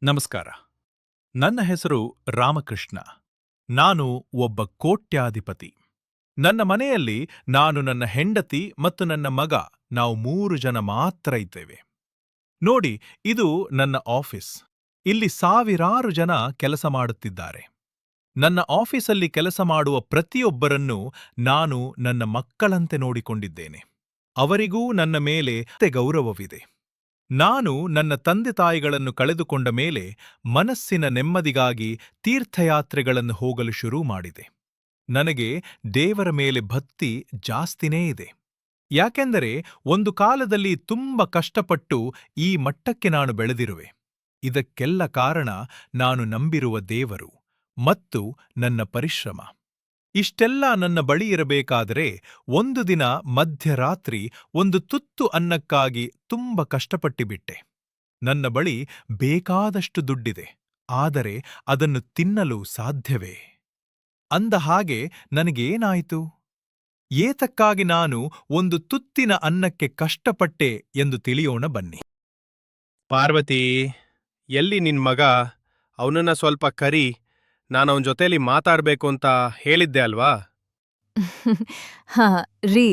ನಮಸ್ಕಾರ. ನನ್ನ ಹೆಸರು ರಾಮಕೃಷ್ಣ. ನಾನು ಒಬ್ಬ ಕೋಟ್ಯಾಧಿಪತಿ. ನನ್ನ ಮನೆಯಲ್ಲಿ ನಾನು, ನನ್ನ ಹೆಂಡತಿ ಮತ್ತು ನನ್ನ ಮಗ, ನಾವು 3 ಜನ ಮಾತ್ರ ಇದ್ದೇವೆ. ನೋಡಿ, ಇದು ನನ್ನ ಆಫೀಸ್. ಇಲ್ಲಿ ಸಾವಿರಾರು ಜನ ಕೆಲಸ ಮಾಡುತ್ತಿದ್ದಾರೆ. ನನ್ನ ಆಫೀಸಲ್ಲಿ ಕೆಲಸ ಮಾಡುವ ಪ್ರತಿಯೊಬ್ಬರನ್ನೂ ನಾನು ನನ್ನ ಮಕ್ಕಳಂತೆ ನೋಡಿಕೊಂಡಿದ್ದೇನೆ. ಅವರಿಗೂ ನನ್ನ ಮೇಲೆ ಗೌರವವಿದೆ. ನಾನು ನನ್ನ ತಂದೆ ತಾಯಿಗಳನ್ನು ಕಳೆದುಕೊಂಡ ಮೇಲೆ ಮನಸ್ಸಿನ ನೆಮ್ಮದಿಗಾಗಿ ತೀರ್ಥಯಾತ್ರೆಗಳನ್ನು ಹೋಗಲು ಶುರು ಮಾಡಿದೆ. ನನಗೆ ದೇವರ ಮೇಲೆ ಭಕ್ತಿ ಜಾಸ್ತಿನೇ ಇದೆ. ಯಾಕೆಂದರೆ ಒಂದು ಕಾಲದಲ್ಲಿ ತುಂಬ ಕಷ್ಟಪಟ್ಟು ಈ ಮಟ್ಟಕ್ಕೆ ನಾನು ಬೆಳೆದಿರುವೆ. ಇದಕ್ಕೆಲ್ಲ ಕಾರಣ ನಾನು ನಂಬಿರುವ ದೇವರು ಮತ್ತು ನನ್ನ ಪರಿಶ್ರಮ. ಇಷ್ಟೆಲ್ಲ ನನ್ನ ಬಳಿ ಇರಬೇಕಾದರೆ ಒಂದು ದಿನ ಮಧ್ಯರಾತ್ರಿ ಒಂದು ತುತ್ತು ಅನ್ನಕ್ಕಾಗಿ ತುಂಬ ಕಷ್ಟಪಟ್ಟಿಬಿಟ್ಟೆ. ನನ್ನ ಬಳಿ ಬೇಕಾದಷ್ಟು ದುಡ್ಡಿದೆ, ಆದರೆ ಅದನ್ನು ತಿನ್ನಲು ಸಾಧ್ಯವೇ? ಅಂದ ಹಾಗೆ ನನಗೇನಾಯಿತು? ಏತಕ್ಕಾಗಿ ನಾನು ಒಂದು ತುತ್ತಿನ ಅನ್ನಕ್ಕೆ ಕಷ್ಟಪಟ್ಟೆ ಎಂದು ತಿಳಿಯೋಣ ಬನ್ನಿ. ಪಾರ್ವತಿ, ಎಲ್ಲಿ ನಿನ್ ಮಗ? ಅವನನ್ನ ಸ್ವಲ್ಪ ಕರಿ. ನಾನವನ ಜೊತೆಲಿ ಮಾತಾಡ್ಬೇಕು ಅಂತ ಹೇಳಿದ್ದೆ ಅಲ್ವಾ? ಹಾ ರೀ,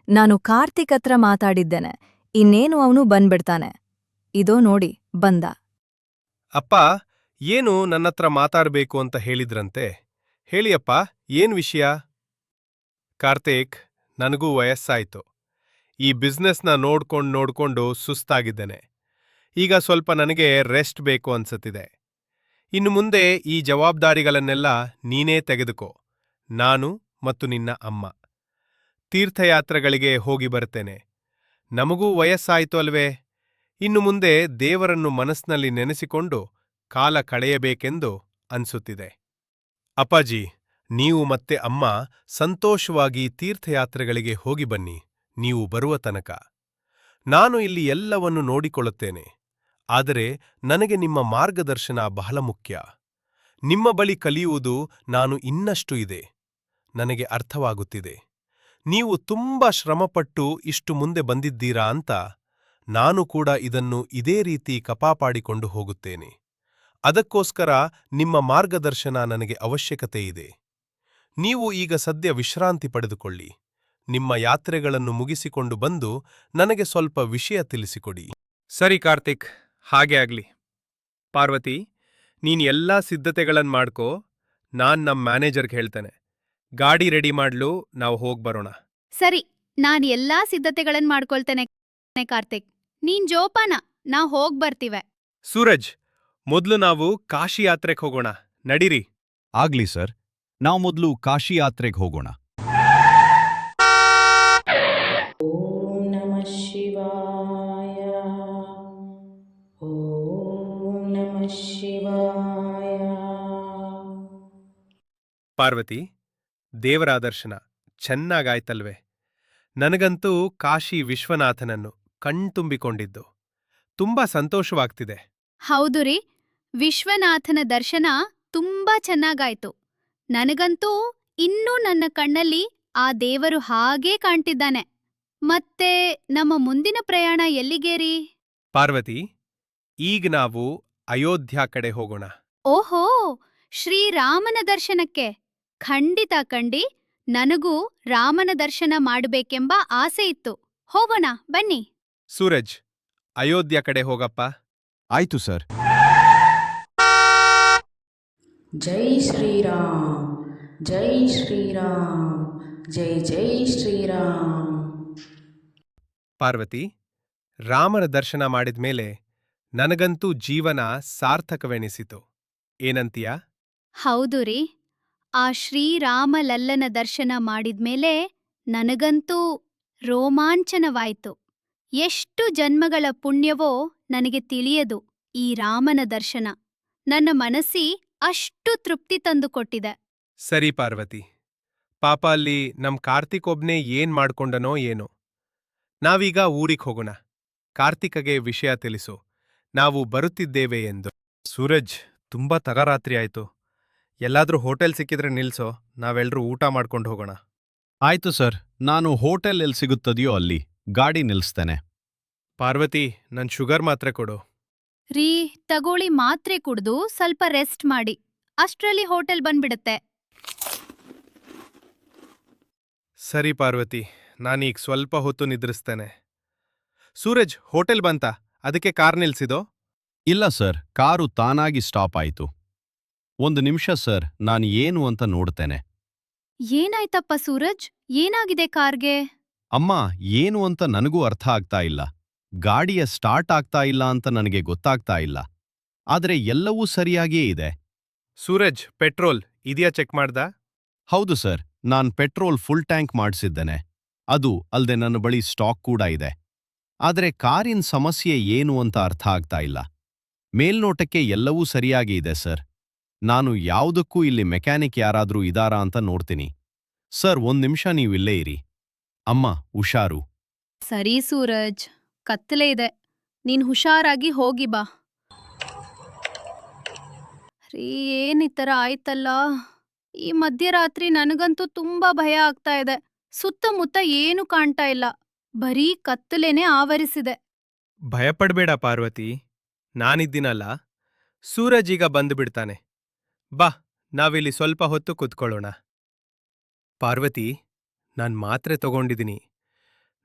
ನಾನು ಕಾರ್ತಿಕ್ ಹತ್ರ ಮಾತಾಡಿದ್ದೇನೆ. ಇನ್ನೇನು ಅವನು ಬಂದ್ಬಿಡ್ತಾನೆ. ಇದೋ ನೋಡಿ, ಬಂದ. ಅಪ್ಪ, ಏನು ನನ್ನತ್ರ ಮಾತಾಡ್ಬೇಕು ಅಂತ ಹೇಳಿದ್ರಂತೆ? ಹೇಳಿಯಪ್ಪ, ಏನ್ ವಿಷಯ? ಕಾರ್ತಿಕ್, ನನಗೂ ವಯಸ್ಸಾಯ್ತು. ಈ ಬಿಸ್ನೆಸ್ನ ನೋಡ್ಕೊಂಡು ಸುಸ್ತಾಗಿದ್ದೇನೆ. ಈಗ ಸ್ವಲ್ಪ ನನಗೆ ರೆಸ್ಟ್ ಬೇಕು ಅನ್ಸತ್ತಿದೆ. ಇನ್ನು ಮುಂದೆ ಈ ಜವಾಬ್ದಾರಿಗಳನ್ನೆಲ್ಲ ನೀನೇ ತೆಗೆದುಕೋ. ನಾನು ಮತ್ತು ನಿನ್ನ ಅಮ್ಮ ತೀರ್ಥಯಾತ್ರೆಗಳಿಗೆ ಹೋಗಿ ಬರ್ತೇನೆ. ನಮಗೂ ವಯಸ್ಸಾಯ್ತು ಅಲ್ವೇ? ಇನ್ನು ಮುಂದೆ ದೇವರನ್ನು ಮನಸ್ಸಿನಲ್ಲಿ ನೆನೆಸಿಕೊಂಡು ಕಾಲ ಕಳೆಯಬೇಕೆಂದು ಅನ್ಸುತ್ತಿದೆ. ಅಪ್ಪಾಜಿ, ನೀವು ಮತ್ತೆ ಅಮ್ಮ ಸಂತೋಷವಾಗಿ ತೀರ್ಥಯಾತ್ರೆಗಳಿಗೆ ಹೋಗಿ ಬನ್ನಿ. ನೀವು ಬರುವ ತನಕ ನಾನು ಇಲ್ಲಿ ಎಲ್ಲವನ್ನು ನೋಡಿಕೊಳ್ಳುತ್ತೇನೆ. ಆದರೆ ನನಗೆ ನಿಮ್ಮ ಮಾರ್ಗದರ್ಶನ ಬಹಳ ಮುಖ್ಯ. ನಿಮ್ಮ ಬಳಿ ಕಲಿಯುವುದು ನಾನು ಇನ್ನಷ್ಟು ಇದೆ. ನನಗೆ ಅರ್ಥವಾಗುತ್ತಿದೆ. ನೀವು ತುಂಬಾ ಶ್ರಮಪಟ್ಟು ಇಷ್ಟು ಮುಂದೆ ಬಂದಿದ್ದೀರಾ ಅಂತ. ನಾನು ಕೂಡ ಇದನ್ನು ಇದೇ ರೀತಿ ಕಪಾಪಾಡಿಕೊಂಡು ಹೋಗುತ್ತೇನೆ. ಅದಕ್ಕೋಸ್ಕರ ನಿಮ್ಮ ಮಾರ್ಗದರ್ಶನ ನನಗೆ ಅವಶ್ಯಕತೆ ಇದೆ. ನೀವು ಈಗ ಸದ್ಯ ವಿಶ್ರಾಂತಿ ಪಡೆದುಕೊಳ್ಳಿ. ನಿಮ್ಮ ಯಾತ್ರೆಗಳನ್ನು ಮುಗಿಸಿಕೊಂಡು ಬಂದು ನನಗೆ ಸ್ವಲ್ಪ ವಿಷಯ ತಿಳಿಸಿಕೊಡಿ. ಸರಿ ಕಾರ್ತಿಕ್, ಹಾಗೆ ಆಗ್ಲಿ. ಪಾರ್ವತಿ, ನೀನ್ ಎಲ್ಲಾ ಸಿದ್ಧತೆಗಳನ್ನ ಮಾಡ್ಕೋ. ನಾನ್ ನಮ್ ಮ್ಯಾನೇಜರ್ಗೆ ಹೇಳ್ತೇನೆ. ಗಾಡಿ ರೆಡಿ ಮಾಡ್ಲು, ನಾವು ಹೋಗ್ಬರೋಣ. ಸರಿ, ನಾನ್ ಎಲ್ಲಾ ಸಿದ್ಧತೆಗಳನ್ ಮಾಡ್ಕೊಳ್ತೇನೆ ಕಾರ್ತಿಕ್. ನೀನ್ ಜೋಪಾನ, ನಾವ್ ಹೋಗ್ಬರ್ತೀವೆ. ಸೂರಜ್, ಮೊದ್ಲು ನಾವು ಕಾಶಿ ಯಾತ್ರೆಗೆ ಹೋಗೋಣ. ನಡೀರಿ. ಆಗ್ಲಿ ಸರ್, ನಾವು ಮೊದಲು ಕಾಶಿ ಯಾತ್ರೆಗೆ ಹೋಗೋಣ. ಓಂ ನಮಃ ಶಿವಾಯ. ಓಂ ನಮಃ ಶಿವಾಯ. ಪಾರ್ವತಿ, ದೇವರ ದರ್ಶನ ಚೆನ್ನಾಗಾಯ್ತಲ್ವೇ? ನನಗಂತೂ ಕಾಶಿ ವಿಶ್ವನಾಥನನ್ನು ಕಣ್ತುಂಬಿಕೊಂಡಿದ್ದು ತುಂಬಾ ಸಂತೋಷವಾಗ್ತಿದೆ. ಹೌದು ರೀ, ವಿಶ್ವನಾಥನ ದರ್ಶನ ತುಂಬಾ ಚೆನ್ನಾಗಾಯ್ತು. ನನಗಂತೂ ಇನ್ನೂ ನನ್ನ ಕಣ್ಣಲ್ಲಿ ಆ ದೇವರು ಹಾಗೇ ಕಾಣ್ತಿದ್ದಾನೆ. ಮತ್ತೆ ನಮ್ಮ ಮುಂದಿನ ಪ್ರಯಾಣ ಎಲ್ಲಿಗೇರಿ? ಪಾರ್ವತಿ, ಈಗ ನಾವು ಅಯೋಧ್ಯ ಕಡೆ ಹೋಗೋಣ. ಓಹೋ, ಶ್ರೀರಾಮನ ದರ್ಶನಕ್ಕೆ? ಖಂಡಿತ ಕಂಡಿ. ನನಗೂ ರಾಮನ ದರ್ಶನ ಮಾಡಬೇಕೆಂಬ ಆಸೆ ಇತ್ತು. ಹೋಗೋಣ ಬನ್ನಿ. ಸೂರಜ್, ಅಯೋಧ್ಯ ಕಡೆ ಹೋಗಪ್ಪ. ಆಯ್ತು ಸರ್. ಜೈ ಶ್ರೀರಾಮ್, ಜೈ ಶ್ರೀರಾಮ್, ಜೈ ಜೈ ಶ್ರೀರಾಮ್. ಪಾರ್ವತಿ, ರಾಮನ ದರ್ಶನ ಮಾಡಿದ್ಮೇಲೆ ನನಗಂತೂ ಜೀವನ ಸಾರ್ಥಕವೆನಿಸಿತು. ಏನಂತೀಯ? ಹೌದು ರೀ, ಆ ಶ್ರೀರಾಮಲಲ್ಲನ ದರ್ಶನ ಮಾಡಿದ್ಮೇಲೆ ನನಗಂತೂ ರೋಮಾಂಚನವಾಯ್ತು. ಎಷ್ಟು ಜನ್ಮಗಳ ಪುಣ್ಯವೋ ನನಗೆ ತಿಳಿಯದು ಈ ರಾಮನ ದರ್ಶನ. ನನ್ನ ಮನಸ್ಸಿ ಅಷ್ಟು ತೃಪ್ತಿ ತಂದುಕೊಟ್ಟಿದೆ. ಸರಿ ಪಾರ್ವತಿ, ಪಾಪ ಅಲ್ಲಿ ನಮ್ ಕಾರ್ತಿಕ್ ಒಬ್ನೇ ಏನ್ ಮಾಡ್ಕೊಂಡನೋ ಏನೋ. ನಾವೀಗ ಊರಿಗೆ ಹೋಗೋಣ. ಕಾರ್ತಿಕಗೆ ವಿಷಯ ತಿಳಿಸು, ನಾವು ಬರುತ್ತಿದ್ದೇವೆ ಎಂದು. ಸೂರಜ್, ತುಂಬಾ ತಗರಾತ್ರಿ ಆಯ್ತು. ಎಲ್ಲಾದ್ರೂ ಹೋಟೆಲ್ ಸಿಕ್ಕಿದ್ರೆ ನಿಲ್ಸೋ, ನಾವೆಲ್ಲರೂ ಊಟ ಮಾಡ್ಕೊಂಡು ಹೋಗೋಣ. ಆಯ್ತು ಸರ್, ನಾನು ಹೋಟೆಲ್ ಎಲ್ಲಿ ಸಿಗುತ್ತದೆಯೋ ಅಲ್ಲಿ ಗಾಡಿ ನಿಲ್ಲಿಸ್ತೇನೆ. ಪಾರ್ವತಿ ನನ್ ಶುಗರ್ ಮಾತ್ರೆ ಕೊಡು. ರೀ, ತಗೊಳ್ಳಿ, ಮಾತ್ರೆ ಕುಡ್ದು ಸ್ವಲ್ಪ ರೆಸ್ಟ್ ಮಾಡಿ. ಅಷ್ಟ್ರಲ್ಲಿ ಹೋಟೆಲ್ ಬಂದ್ಬಿಡತ್ತೆ. ಸರಿ ಪಾರ್ವತಿ, ನಾನೀಗ ಸ್ವಲ್ಪ ಹೊತ್ತು ನಿದ್ರಿಸ್ತೇನೆ. ಸೂರಜ್, ಹೋಟೆಲ್ ಬಂತ? ಅದಕ್ಕೆ ಕಾರ್ ನಿಲ್ಸಿದೋ? ಇಲ್ಲ ಸರ್, ಕಾರು ತಾನಾಗಿ ಸ್ಟಾಪ್ ಆಯಿತು. ಒಂದು ನಿಮಿಷ ಸರ್, ನಾನು ಏನು ಅಂತ ನೋಡ್ತೇನೆ. ಏನಾಯ್ತಪ್ಪ ಸೂರಜ್? ಏನಾಗಿದೆ ಕಾರ್ಗೆ? ಅಮ್ಮ, ಏನು ಅಂತ ನನಗೂ ಅರ್ಥ ಆಗ್ತಾ ಇಲ್ಲ. ಗಾಡಿಯ ಸ್ಟಾರ್ಟ್ ಆಗ್ತಾ ಇಲ್ಲ ಅಂತ ನನಗೆ ಗೊತ್ತಾಗ್ತಾ ಇಲ್ಲ. ಆದರೆ ಎಲ್ಲವೂ ಸರಿಯಾಗಿಯೇ ಇದೆ. ಸೂರಜ್, ಪೆಟ್ರೋಲ್ ಇದೆಯಾ ಚೆಕ್ ಮಾಡ್ದ? ಹೌದು ಸರ್, ನಾನ್ ಪೆಟ್ರೋಲ್ ಫುಲ್ ಟ್ಯಾಂಕ್ ಮಾಡಿಸಿದ್ದೇನೆ. ಅದು ಅಲ್ದೆ ನನ್ನ ಬಳಿ ಸ್ಟಾಕ್ ಕೂಡ ಇದೆ. ಆದರೆ ಕಾರಿನ ಸಮಸ್ಯೆ ಏನು ಅಂತ ಅರ್ಥ ಆಗ್ತಾ ಇಲ್ಲ. ಮೇಲ್ನೋಟಕ್ಕೆ ಎಲ್ಲವೂ ಸರಿಯಾಗಿ ಇದೆ ಸರ್. ನಾನು ಯಾವುದಕ್ಕೂ ಇಲ್ಲಿ ಮೆಕ್ಯಾನಿಕ್ ಯಾರಾದ್ರೂ ಇದಾರಾ ಅಂತ ನೋಡ್ತೀನಿ. ಸರ್, ಒಂದ್ ನಿಮಿಷ ನೀವು ಇಲ್ಲೇ ಇರಿ. ಅಮ್ಮ, ಹುಷಾರು. ಸರಿ ಸೂರಜ್, ಕತ್ತಲೆ ಇದೆ. ನೀನ್ ಹುಷಾರಾಗಿ ಹೋಗಿ ಬಾ. ರೀ, ಏನ್ ಈ ಥರ ಆಯ್ತಲ್ಲ? ಈ ಮಧ್ಯರಾತ್ರಿ ನನಗಂತೂ ತುಂಬಾ ಭಯ ಆಗ್ತಾ ಇದೆ. ಸುತ್ತಮುತ್ತ ಏನು ಕಾಣ್ತಾ ಇಲ್ಲ, ಬರೀ ಕತ್ತಲೆನೇ ಆವರಿಸಿದೆ. ಭಯಪಡ್ಬೇಡ ಪಾರ್ವತಿ, ನಾನಿದ್ದೀನಲ್ಲ. ಸೂರಜ್ ಈಗ ಬಂದುಬಿಡ್ತಾನೆ. ಬಾ, ನಾವಿಲ್ಲಿ ಸ್ವಲ್ಪ ಹೊತ್ತು ಕೂತ್ಕೊಳ್ಳೋಣ. ಪಾರ್ವತಿ, ನಾನ್ ಮಾತ್ರೆ ತಗೊಂಡಿದ್ದೀನಿ.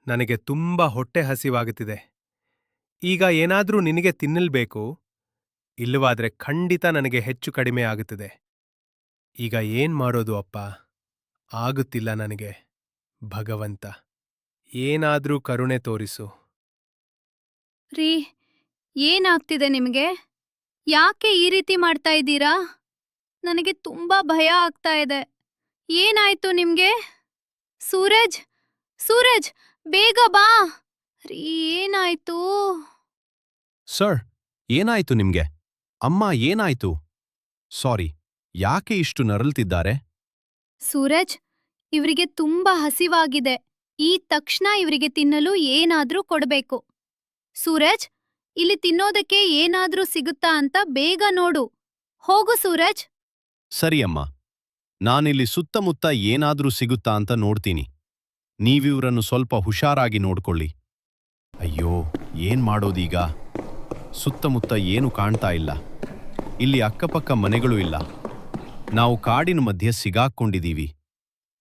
ನನಗೆ ತುಂಬಾ ಹೊಟ್ಟೆ ಹಸಿವಾಗುತ್ತಿದೆ. ಈಗ ಏನಾದ್ರೂ ನಿನಗೆ ತಿನ್ನಲ್ಬೇಕು? ಇಲ್ಲವಾದ್ರೆ ಖಂಡಿತ ನನಗೆ ಹೆಚ್ಚು ಕಡಿಮೆ ಆಗುತ್ತಿದೆ. ಈಗ ಏನ್ ಮಾಡೋದು ಅಪ್ಪ? ಆಗುತ್ತಿಲ್ಲ ನನಗೆ. ಭಗವಂತ, ಏನಾದ್ರೂ ಕರುಣೆ ತೋರಿಸು. ರೀ, ಏನಾಗ್ತಿದೆ ನಿಮ್ಗೆ? ಯಾಕೆ ಈ ರೀತಿ ಮಾಡ್ತಾ ಇದ್ದೀರಾ? ನನಗೆ ತುಂಬಾ ಭಯ ಆಗ್ತಾ ಇದೆ. ಏನಾಯ್ತು ನಿಮ್ಗೆ? ಸೂರಜ್, ಸೂರಜ್, ಬೇಗ ಬಾ. ರೀ, ಏನಾಯ್ತು? ಸರ್, ಏನಾಯ್ತು ನಿಮ್ಗೆ? ಅಮ್ಮ, ಏನಾಯ್ತು? ಸಾರಿ, ಯಾಕೆ ಇಷ್ಟು ನರಳ್ತಿದ್ದಾರೆ? ಸೂರಜ್, ಇವ್ರಿಗೆ ತುಂಬಾ ಹಸಿವಾಗಿದೆ. ಈ ತಕ್ಷಣ ಇವರಿಗೆ ತಿನ್ನಲು ಏನಾದ್ರೂ ಕೊಡ್ಬೇಕು. ಸೂರಜ್, ಇಲ್ಲಿ ತಿನ್ನೋದಕ್ಕೆ ಏನಾದ್ರೂ ಸಿಗುತ್ತಾ ಅಂತ ಬೇಗ ನೋಡು. ಹೋಗು ಸೂರಜ್. ಸರಿ ಅಮ್ಮ, ನಾನಿಲ್ಲಿ ಸುತ್ತಮುತ್ತ ಏನಾದ್ರೂ ಸಿಗುತ್ತಾ ಅಂತ ನೋಡ್ತೀನಿ. ನೀವಿವ್ರನ್ನು ಸ್ವಲ್ಪ ಹುಷಾರಾಗಿ ನೋಡ್ಕೊಳ್ಳಿ. ಅಯ್ಯೋ, ಏನ್ ಮಾಡೋದೀಗ? ಸುತ್ತಮುತ್ತ ಏನು ಕಾಣ್ತಾ ಇಲ್ಲ. ಇಲ್ಲಿ ಅಕ್ಕಪಕ್ಕ ಮನೆಗಳೂ ಇಲ್ಲ. ನಾವು ಕಾಡಿನ ಮಧ್ಯೆ ಸಿಗಾಕ್ಕೊಂಡಿದೀವಿ.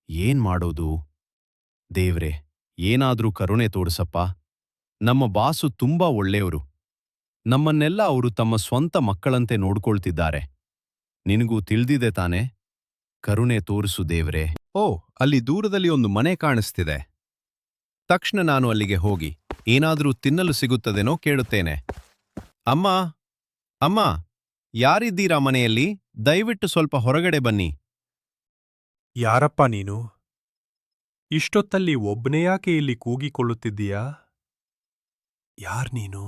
ಏನ್ ಮಾಡೋದು? ದೇವ್ರೆ, ಏನಾದ್ರೂ ಕರುಣೆ ತೋರಿಸಪ್ಪ. ನಮ್ಮ ಬಾಸು ತುಂಬಾ ಒಳ್ಳೆಯವರು. ನಮ್ಮನ್ನೆಲ್ಲ ಅವರು ತಮ್ಮ ಸ್ವಂತ ಮಕ್ಕಳಂತೆ ನೋಡ್ಕೊಳ್ತಿದ್ದಾರೆ. ನಿನಗೂ ತಿಳಿದಿದೆ ತಾನೆ? ಕರುಣೆ ತೋರಿಸು ದೇವ್ರೆ. ಓ, ಅಲ್ಲಿ ದೂರದಲ್ಲಿ ಒಂದು ಮನೆ ಕಾಣಿಸ್ತಿದೆ. ತಕ್ಷಣ ನಾನು ಅಲ್ಲಿಗೆ ಹೋಗಿ ಏನಾದ್ರೂ ತಿನ್ನಲು ಸಿಗುತ್ತದೇನೋ ಕೇಳುತ್ತೇನೆ. ಅಮ್ಮ, ಅಮ್ಮ, ಯಾರಿದ್ದೀರಾ ಮನೆಯಲ್ಲಿ? ದಯವಿಟ್ಟು ಸ್ವಲ್ಪ ಹೊರಗಡೆ ಬನ್ನಿ. ಯಾರಪ್ಪ ನೀನು? ಇಷ್ಟೊತ್ತಲ್ಲಿ ಒಬ್ನೇ ಯಾಕೆ ಇಲ್ಲಿ ಕೂಗಿಕೊಳ್ಳುತ್ತಿದ್ದೀಯಾ? ಯಾರ್ ನೀನು?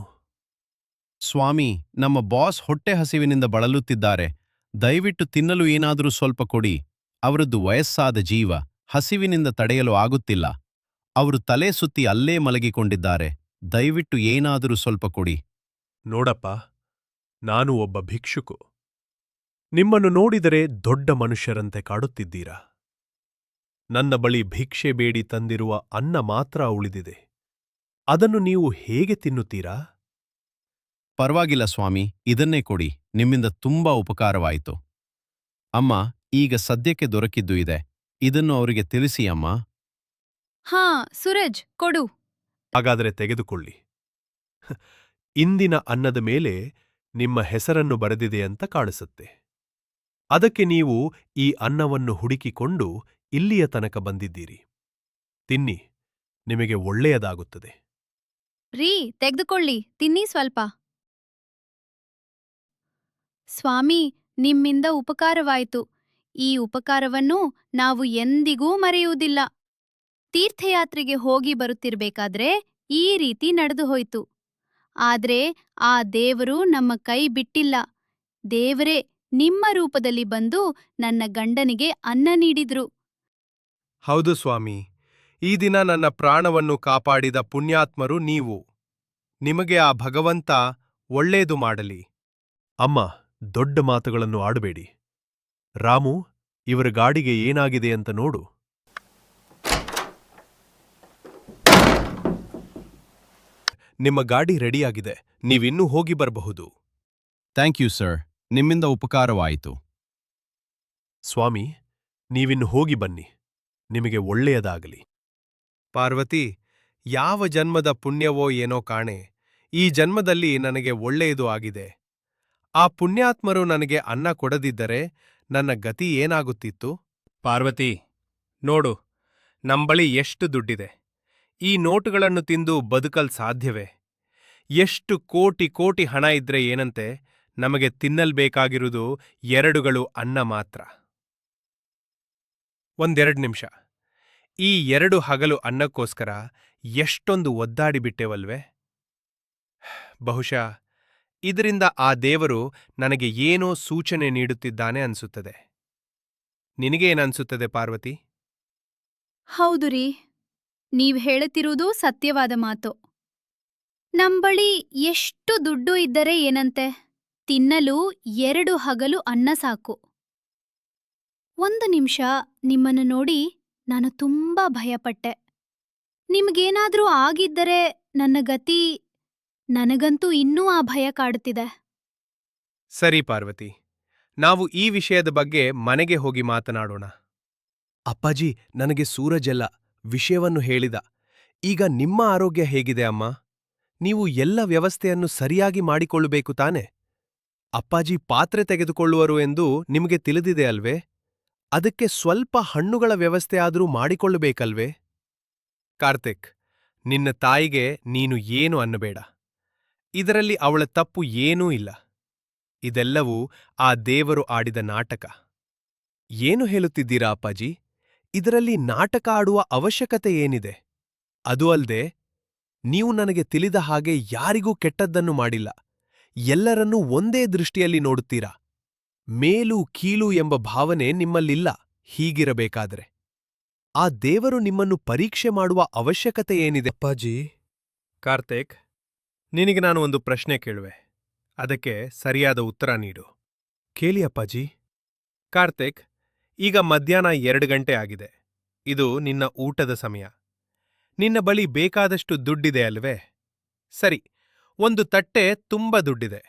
ಸ್ವಾಮಿ, ನಮ್ಮ ಬಾಸ್ ಹೊಟ್ಟೆ ಹಸಿವಿನಿಂದ ಬಳಲುತ್ತಿದ್ದಾರೆ. ದಯವಿಟ್ಟು ತಿನ್ನಲು ಏನಾದರೂ ಸ್ವಲ್ಪ ಕೊಡಿ. ಅವರದ್ದು ವಯಸ್ಸಾದ ಜೀವ, ಹಸಿವಿನಿಂದ ತಡೆಯಲು ಆಗುತ್ತಿಲ್ಲ. ಅವರು ತಲೆ ಸುತ್ತಿ ಅಲ್ಲೇ ಮಲಗಿಕೊಂಡಿದ್ದಾರೆ. ದಯವಿಟ್ಟು ಏನಾದರೂ ಸ್ವಲ್ಪ ಕೊಡಿ. ನೋಡಪ್ಪ, ನಾನು ಒಬ್ಬ ಭಿಕ್ಷುಕು. ನಿಮ್ಮನ್ನು ನೋಡಿದರೆ ದೊಡ್ಡ ಮನುಷ್ಯರಂತೆ ಕಾಡುತ್ತಿದ್ದೀರಾ. ನನ್ನ ಬಳಿ ಭಿಕ್ಷೆ ಬೇಡಿ ತಂದಿರುವ ಅನ್ನ ಮಾತ್ರ ಉಳಿದಿದೆ. ಅದನ್ನು ನೀವು ಹೇಗೆ ತಿನ್ನುತ್ತೀರಾ? ಪರವಾಗಿಲ್ಲ ಸ್ವಾಮಿ, ಇದನ್ನೇ ಕೊಡಿ. ನಿಮ್ಮಿಂದ ತುಂಬಾ ಉಪಕಾರವಾಯಿತು. ಅಮ್ಮ, ಈಗ ಸದ್ಯಕ್ಕೆ ದೊರಕಿದ್ದು ಇದೆ. ಇದನ್ನು ಅವರಿಗೆ ತಿಳಿಸಿ ಅಮ್ಮ. ಹಾ, ಸೂರಜ್, ಕೊಡು. ಹಾಗಾದರೆ ತೆಗೆದುಕೊಳ್ಳಿ. ಇಂದಿನ ಅನ್ನದ ಮೇಲೆ ನಿಮ್ಮ ಹೆಸರನ್ನು ಬರೆದಿದೆ ಅಂತ ಕಾಣಿಸುತ್ತೆ. ಅದಕ್ಕೆ ನೀವು ಈ ಅನ್ನವನ್ನು ಹುಡುಕಿಕೊಂಡು ಇಲ್ಲಿಯ ತನಕ ಬಂದಿದ್ದೀರಿ. ತಿನ್ನಿ, ನಿಮಗೆ ಒಳ್ಳೆಯದಾಗುತ್ತದೆ. ರೀ, ತೆಗೆದುಕೊಳ್ಳಿ, ತಿನ್ನಿ ಸ್ವಲ್ಪ. ಸ್ವಾಮಿ, ನಿಮ್ಮಿಂದ ಉಪಕಾರವಾಯಿತು. ಈ ಉಪಕಾರವನ್ನು ನಾವು ಎಂದಿಗೂ ಮರೆಯುವುದಿಲ್ಲ. ತೀರ್ಥಯಾತ್ರೆಗೆ ಹೋಗಿ ಬರುತ್ತಿರ್ಬೇಕಾದ್ರೆ ಈ ರೀತಿ ನಡೆದು ಹೋಯ್ತು. ಆದ್ರೆ ಆ ದೇವರು ನಮ್ಮ ಕೈ ಬಿಟ್ಟಿಲ್ಲ. ದೇವರೇ ನಿಮ್ಮ ರೂಪದಲ್ಲಿ ಬಂದು ನನ್ನ ಗಂಡನಿಗೆ ಅನ್ನ ನೀಡಿದ್ರು. ಹೌದು ಸ್ವಾಮಿ, ಈ ದಿನ ನನ್ನ ಪ್ರಾಣವನ್ನು ಕಾಪಾಡಿದ ಪುಣ್ಯಾತ್ಮರು ನೀವು. ನಿಮಗೆ ಆ ಭಗವಂತ ಒಳ್ಳೇದು ಮಾಡಲಿ. ಅಮ್ಮ, ದೊಡ್ಡ ಮಾತುಗಳನ್ನು ಆಡಬೇಡಿ. ರಾಮು, ಇವರ ಗಾಡಿಗೆ ಏನಾಗಿದೆ ಅಂತ ನೋಡು. ನಿಮ್ಮ ಗಾಡಿ ರೆಡಿಯಾಗಿದೆ. ನೀವಿನ್ನೂ ಹೋಗಿ ಬರಬಹುದು. ಥ್ಯಾಂಕ್ ಯು ಸರ್, ನಿಮ್ಮಿಂದ ಉಪಕಾರವಾಯಿತು. ಸ್ವಾಮಿ, ನೀವಿನ್ನು ಹೋಗಿ ಬನ್ನಿ. ನಿಮಗೆ ಒಳ್ಳೆಯದಾಗಲಿ. ಪಾರ್ವತಿ, ಯಾವ ಜನ್ಮದ ಪುಣ್ಯವೋ ಏನೋ ಕಾಣೆ, ಈ ಜನ್ಮದಲ್ಲಿ ನನಗೆ ಒಳ್ಳೆಯದು ಆಗಿದೆ. ಆ ಪುಣ್ಯಾತ್ಮರು ನನಗೆ ಅನ್ನ ಕೊಡದಿದ್ದರೆ ನನ್ನ ಗತಿ ಏನಾಗುತ್ತಿತ್ತು? ಪಾರ್ವತಿ, ನೋಡು, ನಂಬಳಿ ಎಷ್ಟು ದುಡ್ಡಿದೆ. ಈ ನೋಟುಗಳನ್ನು ತಿಂದು ಬದುಕಲ್ ಸಾಧ್ಯವೇ? ಎಷ್ಟು ಕೋಟಿ ಕೋಟಿ ಹಣ ಇದ್ರೆ ಏನಂತೆ, ನಮಗೆ ತಿನ್ನಲ್ಬೇಕಾಗಿರುವುದು 2 ಗಳು ಅನ್ನ ಮಾತ್ರ. ಒಂದೆರಡು ನಿಮಿಷ. ಈ 2 ಹಗಲು ಅನ್ನಕ್ಕೋಸ್ಕರ ಎಷ್ಟೊಂದು ಒದ್ದಾಡಿಬಿಟ್ಟೆವಲ್ವೇ? ಬಹುಶಃ ಇದರಿಂದ ಆ ದೇವರು ನನಗೆ ಏನೋ ಸೂಚನೆ ನೀಡುತ್ತಿದ್ದಾನೆ ಅನ್ಸುತ್ತದೆ. ನಿನಗೇನನ್ಸುತ್ತದೆ ಪಾರ್ವತಿ? ಹೌದು ರೀ, ನೀವ್ ಹೇಳುತ್ತಿರುವುದು ಸತ್ಯವಾದ ಮಾತು. ನಂಬಳಿ ಎಷ್ಟು ದುಡ್ಡು ಇದ್ದರೆ ಏನಂತೆ, ತಿನ್ನಲು 2 ಹಗಲು ಅನ್ನ ಸಾಕು. ಒಂದು ನಿಮಿಷ ನಿಮ್ಮನ್ನು ನೋಡಿ ನಾನು ತುಂಬಾ ಭಯಪಟ್ಟೆ. ನಿಮ್ಗೇನಾದ್ರೂ ಆಗಿದ್ದರೆ ನನ್ನ ಗತಿ, ನನಗಂತೂ ಇನ್ನೂ ಆ ಭಯ ಕಾಡುತ್ತಿದೆ. ಸರಿ ಪಾರ್ವತಿ, ನಾವು ಈ ವಿಷಯದ ಬಗ್ಗೆ ಮನೆಗೆ ಹೋಗಿ ಮಾತನಾಡೋಣ. ಅಪ್ಪಾಜಿ, ನನಗೆ ಸೂರಜೆಲ್ಲ ವಿಷಯವನ್ನು ಹೇಳಿದ. ಈಗ ನಿಮ್ಮ ಆರೋಗ್ಯ ಹೇಗಿದೆ ಅಮ್ಮ? ನೀವು ಎಲ್ಲ ವ್ಯವಸ್ಥೆಯನ್ನು ಸರಿಯಾಗಿ ಮಾಡಿಕೊಳ್ಳಬೇಕು ತಾನೆ? ಅಪ್ಪಾಜಿ ಪಾತ್ರೆ ತೆಗೆದುಕೊಳ್ಳುವರು ಎಂದು ನಿಮಗೆ ತಿಳಿದಿದೆ ಅಲ್ವೇ? ಅದಕ್ಕೆ ಸ್ವಲ್ಪ ಹಣ್ಣುಗಳ ವ್ಯವಸ್ಥೆ ಆದರೂ ಮಾಡಿಕೊಳ್ಳಬೇಕಲ್ವೇ? ಕಾರ್ತಿಕ್, ನಿನ್ನ ತಾಯಿಗೆ ನೀನು ಏನು ಅನ್ನಬೇಡ. ಇದರಲ್ಲಿ ಅವಳ ತಪ್ಪು ಏನೂ ಇಲ್ಲ. ಇದೆಲ್ಲವೂ ಆ ದೇವರು ಆಡಿದ ನಾಟಕ. ಏನು ಹೇಳುತ್ತಿದ್ದೀರಾ ಅಪ್ಪಾಜಿ? ಇದರಲ್ಲಿ ನಾಟಕ ಆಡುವ ಅವಶ್ಯಕತೆ ಏನಿದೆ? ಅದು ಅಲ್ದೆ, ನೀವು ನನಗೆ ತಿಳಿದ ಹಾಗೆ ಯಾರಿಗೂ ಕೆಟ್ಟದ್ದನ್ನು ಮಾಡಿಲ್ಲ. ಎಲ್ಲರನ್ನೂ ಒಂದೇ ದೃಷ್ಟಿಯಲ್ಲಿ ನೋಡುತ್ತೀರಾ. ಮೇಲು ಕೀಳು ಎಂಬ ಭಾವನೆ ನಿಮ್ಮಲ್ಲಿಲ್ಲ. ಹೀಗಿರಬೇಕಾದ್ರೆ ಆ ದೇವರು ನಿಮ್ಮನ್ನು ಪರೀಕ್ಷೆ ಮಾಡುವ ಅವಶ್ಯಕತೆ ಏನಿದೆ? ಅಪ್ಪಾಜಿ, ಕಾರ್ತಿಕ್, ನಿನಗೆ ನಾನು ಒಂದು ಪ್ರಶ್ನೆ ಕೇಳುವೆ. ಅದಕ್ಕೆ ಸರಿಯಾದ ಉತ್ತರ ನೀಡು. ಕೇಳಿ ಅಪ್ಪಾಜಿ. ಕಾರ್ತಿಕ್, ಈಗ ಮಧ್ಯಾಹ್ನ 2 ಗಂಟೆ ಆಗಿದೆ. ಇದು ನಿನ್ನ ಊಟದ ಸಮಯ. ನಿನ್ನ ಬಳಿ ಬೇಕಾದಷ್ಟು ದುಡ್ಡಿದೆ ಅಲ್ವೇ? ಸರಿ, ಒಂದು ತಟ್ಟೆ ತುಂಬ ದುಡ್ಡಿದೆ,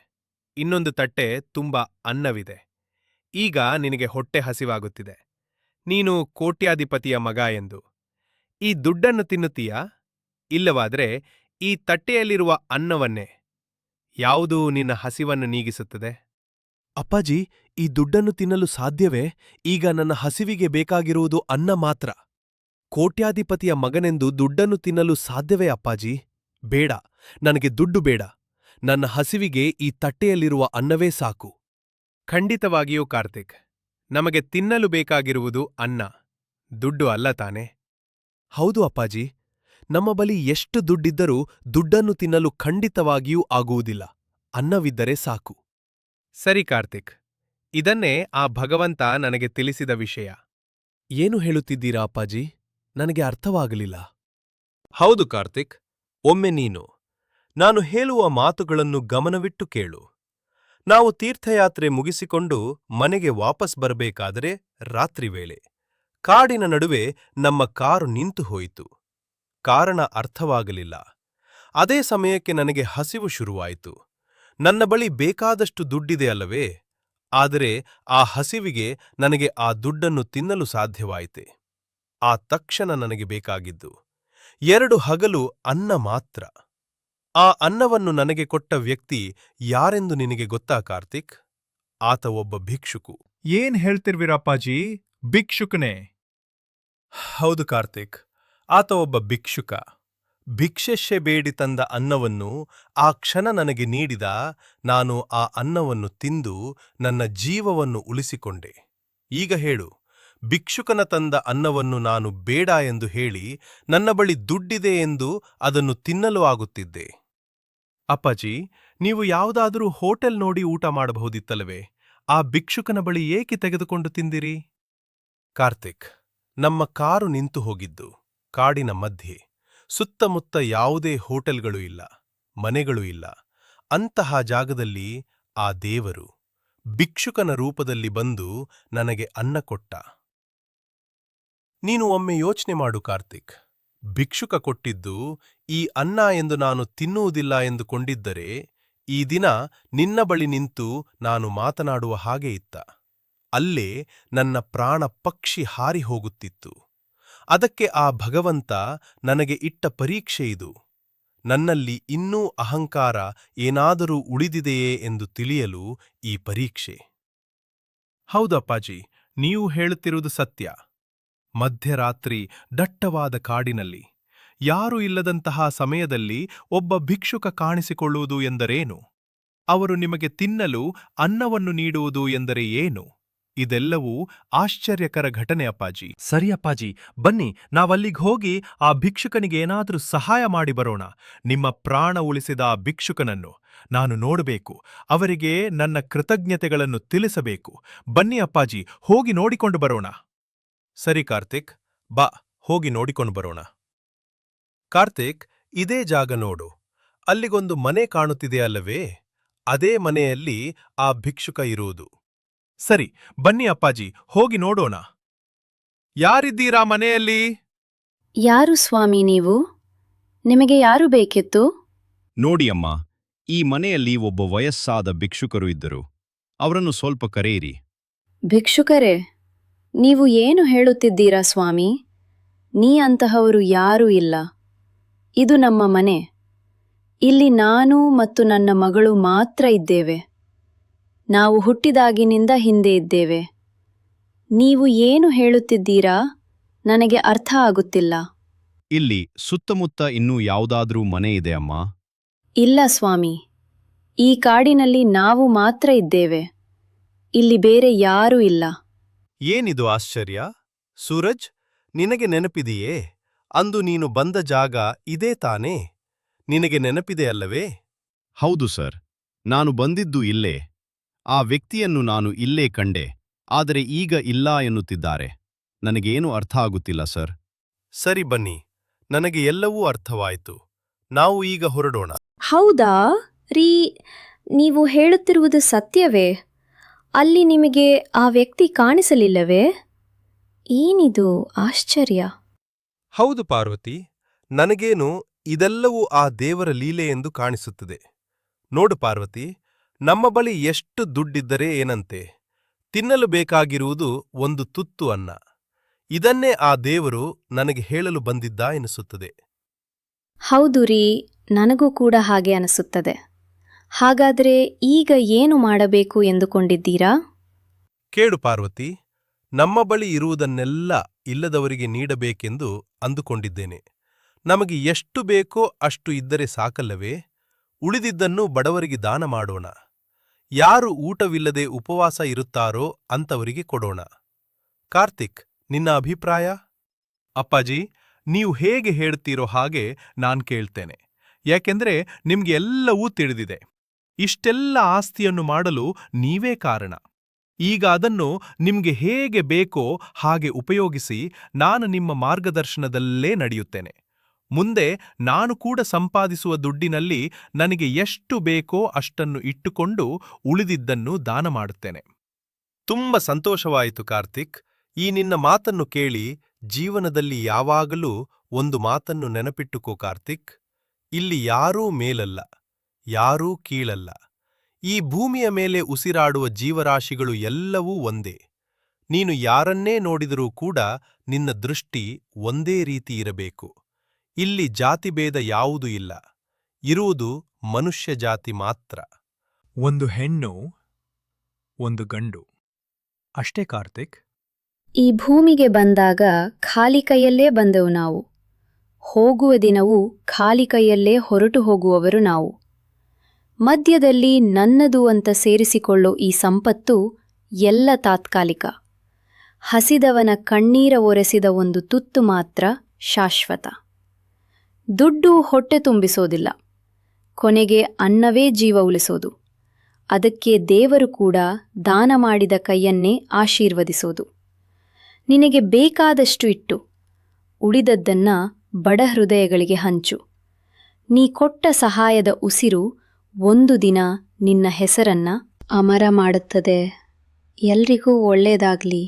ಇನ್ನೊಂದು ತಟ್ಟೆ ತುಂಬ ಅನ್ನವಿದೆ. ಈಗ ನಿನಗೆ ಹೊಟ್ಟೆ ಹಸಿವಾಗುತ್ತಿದೆ. ನೀನು ಕೋಟ್ಯಾಧಿಪತಿಯ ಮಗ ಎಂದು. ಈ ದುಡ್ಡನ್ನು ತಿನ್ನುತ್ತೀಯಾ? ಇಲ್ಲವಾದ್ರೆ ಈ ತಟ್ಟೆಯಲ್ಲಿರುವ ಅನ್ನವನ್ನೇ? ಯಾವುದು ನಿನ್ನ ಹಸಿವನ್ನು ನೀಗಿಸುತ್ತದೆ? ಅಪ್ಪಾಜಿ, ಈ ದುಡ್ಡನ್ನು ತಿನ್ನಲು ಸಾಧ್ಯವೇ? ಈಗ ನನ್ನ ಹಸಿವಿಗೆ ಬೇಕಾಗಿರುವುದು ಅನ್ನ ಮಾತ್ರ. ಕೋಟ್ಯಾಧಿಪತಿಯ ಮಗನೆಂದು ದುಡ್ಡನ್ನು ತಿನ್ನಲು ಸಾಧ್ಯವೇ ಅಪ್ಪಾಜಿ? ಬೇಡ, ನನಗೆ ದುಡ್ಡು ಬೇಡ. ನನ್ನ ಹಸಿವಿಗೆ ಈ ತಟ್ಟೆಯಲ್ಲಿರುವ ಅನ್ನವೇ ಸಾಕು. ಖಂಡಿತವಾಗಿಯೂ ಕಾರ್ತಿಕ್, ನಮಗೆ ತಿನ್ನಲು ಬೇಕಾಗಿರುವುದು ಅನ್ನ, ದುಡ್ಡು ಅಲ್ಲ ತಾನೆ? ಹೌದು ಅಪ್ಪಾಜಿ, ನಮ್ಮ ಬಳಿ ಎಷ್ಟು ದುಡ್ಡಿದ್ದರೂ ದುಡ್ಡನ್ನು ತಿನ್ನಲು ಖಂಡಿತವಾಗಿಯೂ ಆಗುವುದಿಲ್ಲ. ಅನ್ನವಿದ್ದರೆ ಸಾಕು. ಸರಿ ಕಾರ್ತಿಕ್, ಇದನ್ನೇ ಆ ಭಗವಂತ ನನಗೆ ತಿಳಿಸಿದ ವಿಷಯ. ಏನು ಹೇಳುತ್ತಿದ್ದೀರಾ ಅಪ್ಪಾಜಿ? ನನಗೆ ಅರ್ಥವಾಗಲಿಲ್ಲ. ಹೌದು ಕಾರ್ತಿಕ್, ಒಮ್ಮೆ ನೀನು ನಾನು ಹೇಳುವ ಮಾತುಗಳನ್ನು ಗಮನವಿಟ್ಟು ಕೇಳು. ನಾವು ತೀರ್ಥಯಾತ್ರೆ ಮುಗಿಸಿಕೊಂಡು ಮನೆಗೆ ವಾಪಸ್ ಬರಬೇಕಾದರೆ ರಾತ್ರಿ ವೇಳೆ ಕಾಡಿನ ನಡುವೆ ನಮ್ಮ ಕಾರು ನಿಂತು ಹೋಯಿತು. ಕಾರಣ ಅರ್ಥವಾಗಲಿಲ್ಲ. ಅದೇ ಸಮಯಕ್ಕೆ ನನಗೆ ಹಸಿವು ಶುರುವಾಯಿತು. ನನ್ನ ಬಳಿ ಬೇಕಾದಷ್ಟು ದುಡ್ಡಿದೆ ಅಲ್ಲವೇ? ಆದರೆ ಆ ಹಸಿವಿಗೆ ನನಗೆ ಆ ದುಡ್ಡನ್ನು ತಿನ್ನಲು ಸಾಧ್ಯವಾಯಿತೆ. ಆ ತಕ್ಷಣ ನನಗೆ ಬೇಕಾಗಿದ್ದು 2 ಹಗಲು ಅನ್ನ ಮಾತ್ರ. ಆ ಅನ್ನವನ್ನು ನನಗೆ ಕೊಟ್ಟ ವ್ಯಕ್ತಿ ಯಾರೆಂದು ನಿನಗೆ ಗೊತ್ತಾ ಕಾರ್ತಿಕ್? ಆತ ಒಬ್ಬ ಭಿಕ್ಷುಕು. ಏನ್ ಹೇಳ್ತಿರ್ವಿರಪ್ಪಾಜಿ? ಭಿಕ್ಷುಕನೇ? ಹೌದು ಕಾರ್ತಿಕ್, ಆತ ಒಬ್ಬ ಭಿಕ್ಷುಕ. ಭಿಕ್ಷೆಶ್ಶೆ ಬೇಡಿ ತಂದ ಅನ್ನವನ್ನು ಆ ಕ್ಷಣ ನನಗೆ ನೀಡಿದ. ನಾನು ಆ ಅನ್ನವನ್ನು ತಿಂದು ನನ್ನ ಜೀವವನ್ನು ಉಳಿಸಿಕೊಂಡೆ. ಈಗ ಹೇಳು, ಭಿಕ್ಷುಕನ ತಂದ ಅನ್ನವನ್ನು ನಾನು ಬೇಡ ಎಂದು ಹೇಳಿ ನನ್ನ ಬಳಿ ದುಡ್ಡಿದೆ ಎಂದು ಅದನ್ನು ತಿನ್ನಲು ಆಗುತ್ತಿದ್ದೆ. ಅಪ್ಪಾಜಿ, ನೀವು ಯಾವುದಾದರೂ ಹೋಟೆಲ್ ನೋಡಿ ಊಟ ಮಾಡಬಹುದಿತ್ತಲ್ಲವೇ? ಆ ಭಿಕ್ಷುಕನ ಬಳಿ ಏಕೆ ತೆಗೆದುಕೊಂಡು ತಿಂದಿರಿ? ಕಾರ್ತಿಕ್, ನಮ್ಮ ಕಾರು ನಿಂತು ಹೋಗಿದ್ದು ಕಾಡಿನ ಮಧ್ಯೆ. ಸುತ್ತಮುತ್ತ ಯಾವುದೇ ಹೋಟೆಲ್ಗಳು ಇಲ್ಲ, ಮನೆಗಳೂ ಇಲ್ಲ. ಅಂತಹ ಜಾಗದಲ್ಲಿ ಆ ದೇವರು ಭಿಕ್ಷುಕನ ರೂಪದಲ್ಲಿ ಬಂದು ನನಗೆ ಅನ್ನ ಕೊಟ್ಟ. ನೀನು ಒಮ್ಮೆ ಯೋಚನೆ ಮಾಡು ಕಾರ್ತಿಕ್, ಭಿಕ್ಷುಕ ಕೊಟ್ಟಿದ್ದು ಈ ಅನ್ನ ಎಂದು ನಾನು ತಿನ್ನುವುದಿಲ್ಲ ಎಂದುಕೊಂಡಿದ್ದರೆ ಈ ದಿನ ನಿನ್ನ ಬಳಿ ನಿಂತು ನಾನು ಮಾತನಾಡುವ ಹಾಗೆ ಇತ್ತ. ಅಲ್ಲೇ ನನ್ನ ಪ್ರಾಣ ಪಕ್ಷಿ ಹಾರಿ ಹೋಗುತ್ತಿತ್ತು. ಅದಕ್ಕೆ ಆ ಭಗವಂತ ನನಗೆ ಇಟ್ಟ ಪರೀಕ್ಷೆ ಇದು. ನನ್ನಲ್ಲಿ ಇನ್ನೂ ಅಹಂಕಾರ ಏನಾದರೂ ಉಳಿದಿದೆಯೇ ಎಂದು ತಿಳಿಯಲು ಈ ಪರೀಕ್ಷೆ. ಹೌದಪ್ಪಾಜಿ, ನೀವು ಹೇಳುತ್ತಿರುವುದು ಸತ್ಯ. ಮಧ್ಯರಾತ್ರಿ ದಟ್ಟವಾದ ಕಾಡಿನಲ್ಲಿ ಯಾರೂ ಇಲ್ಲದಂತಹ ಸಮಯದಲ್ಲಿ ಒಬ್ಬ ಭಿಕ್ಷುಕ ಕಾಣಿಸಿಕೊಳ್ಳುವುದು ಎಂದರೇನು? ಅವರು ನಿಮಗೆ ತಿನ್ನಲು ಅನ್ನವನ್ನು ನೀಡುವುದು ಎಂದರೆ ಏನು? ಇದೆಲ್ಲವೂ ಆಶ್ಚರ್ಯಕರ ಘಟನೆ ಅಪ್ಪಾಜಿ. ಸರಿ ಅಪ್ಪಾಜಿ, ಬನ್ನಿ ನಾವಲ್ಲಿಗೆ ಹೋಗಿ ಆ ಭಿಕ್ಷುಕನಿಗೆ ಏನಾದರೂ ಸಹಾಯ ಮಾಡಿ ಬರೋಣ. ನಿಮ್ಮ ಪ್ರಾಣ ಉಳಿಸಿದ ಆ ಭಿಕ್ಷುಕನನ್ನು ನಾನು ನೋಡಬೇಕು. ಅವರಿಗೆ ನನ್ನ ಕೃತಜ್ಞತೆಗಳನ್ನು ತಿಳಿಸಬೇಕು. ಬನ್ನಿ ಅಪ್ಪಾಜಿ, ಹೋಗಿ ನೋಡಿಕೊಂಡು ಬರೋಣ. ಸರಿ ಕಾರ್ತಿಕ್, ಬಾ ಹೋಗಿ ನೋಡಿಕೊಂಡು ಬರೋಣ. ಕಾರ್ತಿಕ್, ಇದೇ ಜಾಗ ನೋಡು. ಅಲ್ಲಿಗೊಂದು ಮನೆ ಕಾಣುತ್ತಿದೆಯಲ್ಲವೇ? ಅದೇ ಮನೆಯಲ್ಲಿ ಆ ಭಿಕ್ಷುಕ ಇರುವುದು. ಸರಿ, ಬನ್ನಿ ಅಪ್ಪಾಜಿ, ಹೋಗಿ ನೋಡೋಣ. ಯಾರಿದ್ದೀರಾ ಮನೆಯಲ್ಲಿ? ಯಾರು ಸ್ವಾಮಿ ನೀವು? ನಿಮಗೆ ಯಾರು ಬೇಕಿತ್ತು? ನೋಡಿ ಅಮ್ಮ, ಈ ಮನೆಯಲ್ಲಿ ಒಬ್ಬ ವಯಸ್ಸಾದ ಭಿಕ್ಷುಕರು ಇದ್ದರು. ಅವರನ್ನು ಸ್ವಲ್ಪ ಕರೆಯಿರಿ. ಭಿಕ್ಷುಕರೇ, ನೀವು ಏನು ಹೇಳುತ್ತಿದ್ದೀರಾ ಸ್ವಾಮಿ? ನೀ ಅಂತಹವರು ಯಾರೂ ಇಲ್ಲ. ಇದು ನಮ್ಮ ಮನೆ. ಇಲ್ಲಿ ನಾನು ಮತ್ತು ನನ್ನ ಮಗಳು ಮಾತ್ರ ಇದ್ದೇವೆ. ನಾವು ಹುಟ್ಟಿದಾಗಿನಿಂದ ಹಿಂದೆ ಇದ್ದೇವೆ. ನೀವು ಏನು ಹೇಳುತ್ತಿದ್ದೀರಾ? ನನಗೆ ಅರ್ಥ ಆಗುತ್ತಿಲ್ಲ. ಇಲ್ಲಿ ಸುತ್ತಮುತ್ತ ಇನ್ನೂ ಯಾವುದಾದ್ರೂ ಮನೆ ಇದೆ ಅಮ್ಮ? ಇಲ್ಲ ಸ್ವಾಮಿ, ಈ ಕಾಡಿನಲ್ಲಿ ನಾವು ಮಾತ್ರ ಇದ್ದೇವೆ. ಇಲ್ಲಿ ಬೇರೆ ಯಾರೂ ಇಲ್ಲ. ಏನಿದು ಆಶ್ಚರ್ಯ? ಸೂರಜ್, ನಿನಗೆ ನೆನಪಿದೆಯೇ? ಅಂದು ನೀನು ಬಂದ ಜಾಗ ಇದೇ ತಾನೇ? ನಿನಗೆ ನೆನಪಿದೆಯಲ್ಲವೇ? ಹೌದು ಸರ್, ನಾನು ಬಂದಿದ್ದು ಇಲ್ಲೇ. ಆ ವ್ಯಕ್ತಿಯನ್ನು ನಾನು ಇಲ್ಲೇ ಕಂಡೆ. ಆದರೆ ಈಗ ಇಲ್ಲ ಎನ್ನುತ್ತಿದ್ದಾರೆ. ನನಗೇನು ಅರ್ಥ ಆಗುತ್ತಿಲ್ಲ ಸರ್. ಸರಿ ಬನ್ನಿ, ನನಗೆ ಎಲ್ಲವೂ ಅರ್ಥವಾಯಿತು. ನಾವು ಈಗ ಹೊರಡೋಣ. ಹೌದಾ ರೀ, ನೀವು ಹೇಳುತ್ತಿರುವುದು ಸತ್ಯವೇ? ಅಲ್ಲಿ ನಿಮಗೆ ಆ ವ್ಯಕ್ತಿ ಕಾಣಿಸಲಿಲ್ಲವೇ? ಏನಿದು ಆಶ್ಚರ್ಯ! ಹೌದು ಪಾರ್ವತಿ, ನನಗೇನು ಇದೆಲ್ಲವೂ ಆ ದೇವರ ಲೀಲೆ ಎಂದು ಕಾಣಿಸುತ್ತದೆ. ನೋಡು ಪಾರ್ವತಿ, ನಮ್ಮ ಬಳಿ ಎಷ್ಟು ದುಡ್ಡಿದ್ದರೆ ಏನಂತೆ? ತಿನ್ನಲು ಬೇಕಾಗಿರುವುದು ಒಂದು ತುತ್ತು ಅನ್ನ. ಇದನ್ನೇ ಆ ದೇವರು ನನಗೆ ಹೇಳಲು ಬಂದಿದ್ದ ಎನಿಸುತ್ತದೆ. ಹೌದು ರೀ, ನನಗೂ ಕೂಡ ಹಾಗೆ ಅನಿಸುತ್ತದೆ. ಹಾಗಾದರೆ ಈಗ ಏನು ಮಾಡಬೇಕು ಎಂದುಕೊಂಡಿದ್ದೀರಾ? ಕೇಳು ಪಾರ್ವತಿ, ನಮ್ಮ ಬಳಿ ಇರುವುದನ್ನೆಲ್ಲ ಇಲ್ಲದವರಿಗೆ ನೀಡಬೇಕೆಂದು ಅಂದುಕೊಂಡಿದ್ದೇನೆ. ನಮಗೆ ಎಷ್ಟು ಬೇಕೋ ಅಷ್ಟು ಇದ್ದರೆ ಸಾಕಲ್ಲವೇ? ಉಳಿದಿದ್ದನ್ನು ಬಡವರಿಗೆ ದಾನ ಮಾಡೋಣ. ಯಾರು ಊಟವಿಲ್ಲದೆ ಉಪವಾಸ ಇರುತ್ತಾರೋ ಅಂತವರಿಗೆ ಕೊಡೋಣ. ಕಾರ್ತಿಕ್, ನಿನ್ನ ಅಭಿಪ್ರಾಯ? ಅಪ್ಪಾಜಿ, ನೀವು ಹೇಗೆ ಹೇಳ್ತೀರೋ ಹಾಗೆ ನಾನ್ ಕೇಳ್ತೇನೆ. ಯಾಕೆಂದ್ರೆ ನಿಮ್ಗೆ ಎಲ್ಲವೂ ತಿಳಿದಿದೆ. ಇಷ್ಟೆಲ್ಲ ಆಸ್ತಿಯನ್ನು ಮಾಡಲು ನೀವೇ ಕಾರಣ. ಈಗ ಅದನ್ನು ನಿಮ್ಗೆ ಹೇಗೆ ಬೇಕೋ ಹಾಗೆ ಉಪಯೋಗಿಸಿ ನಾನು ನಿಮ್ಮ ಮಾರ್ಗದರ್ಶನದಲ್ಲೇ ನಡೆಯುತ್ತೇನೆ. ಮುಂದೆ ನಾನು ಕೂಡ ಸಂಪಾದಿಸುವ ದುಡ್ಡಿನಲ್ಲಿ ನನಗೆ ಎಷ್ಟು ಬೇಕೋ ಅಷ್ಟನ್ನು ಇಟ್ಟುಕೊಂಡು ಉಳಿದಿದ್ದನ್ನು ದಾನ ಮಾಡುತ್ತೇನೆ. ತುಂಬ ಸಂತೋಷವಾಯಿತು ಕಾರ್ತಿಕ್. ಈ ನಿನ್ನ ಮಾತನ್ನು ಕೇಳಿ ಜೀವನದಲ್ಲಿ ಯಾವಾಗಲೂ ಒಂದು ಮಾತನ್ನು ನೆನಪಿಟ್ಟುಕೋ ಕಾರ್ತಿಕ್. ಇಲ್ಲಿ ಯಾರೂ ಮೇಲಲ್ಲ, ಯಾರೂ ಕೀಳಲ್ಲ. ಈ ಭೂಮಿಯ ಮೇಲೆ ಉಸಿರಾಡುವ ಜೀವರಾಶಿಗಳು ಎಲ್ಲವೂ ಒಂದೇ. ನೀನು ಯಾರನ್ನೇ ನೋಡಿದರೂ ಕೂಡ ನಿನ್ನ ದೃಷ್ಟಿ ಒಂದೇ ರೀತಿ ಇರಬೇಕು. ಇಲ್ಲಿ ಜಾತಿಭೇದ ಯಾವುದೂ ಇಲ್ಲ. ಇರುವುದು ಮನುಷ್ಯ ಜಾತಿ ಮಾತ್ರ. ಒಂದು ಹೆಣ್ಣು, ಒಂದು ಗಂಡು. ಅಷ್ಟೇ ಕಾರ್ತಿಕ್. ಈ ಭೂಮಿಗೆ ಬಂದಾಗ ಖಾಲಿ ಕೈಯಲ್ಲೇ ಬಂದೆವು ನಾವು. ಹೋಗುವ ದಿನವೂ ಖಾಲಿ ಕೈಯಲ್ಲೇ ಹೊರಟು ಹೋಗುವವರು ನಾವು. ಮಧ್ಯದಲ್ಲಿ ನನ್ನದು ಅಂತ ಸೇರಿಸಿಕೊಳ್ಳೋ ಈ ಸಂಪತ್ತು ಎಲ್ಲ ತಾತ್ಕಾಲಿಕ. ಹಸಿದವನ ಕಣ್ಣೀರ ಒರೆಸಿದ ಒಂದು ತುತ್ತು ಮಾತ್ರ ಶಾಶ್ವತ. ದುಡ್ಡು ಹೊಟ್ಟೆ ತುಂಬಿಸೋದಿಲ್ಲ, ಕೊನೆಗೆ ಅನ್ನವೇ ಜೀವ ಉಳಿಸೋದು. ಅದಕ್ಕೆ ದೇವರು ಕೂಡ ದಾನ ಮಾಡಿದ ಕೈಯನ್ನೇ ಆಶೀರ್ವದಿಸೋದು. ನಿನಗೆ ಬೇಕಾದಷ್ಟು ಇಟ್ಟು ಉಳಿದದ್ದನ್ನ ಬಡ ಹೃದಯಗಳಿಗೆ ಹಂಚು. ನೀ ಕೊಟ್ಟ ಸಹಾಯದ ಉಸಿರು ಒಂದು ದಿನ ನಿನ್ನ ಹೆಸರನ್ನ ಅಮರ ಮಾಡುತ್ತದೆ. ಎಲ್ರಿಗೂ ಒಳ್ಳೆಯದಾಗ್ಲಿ.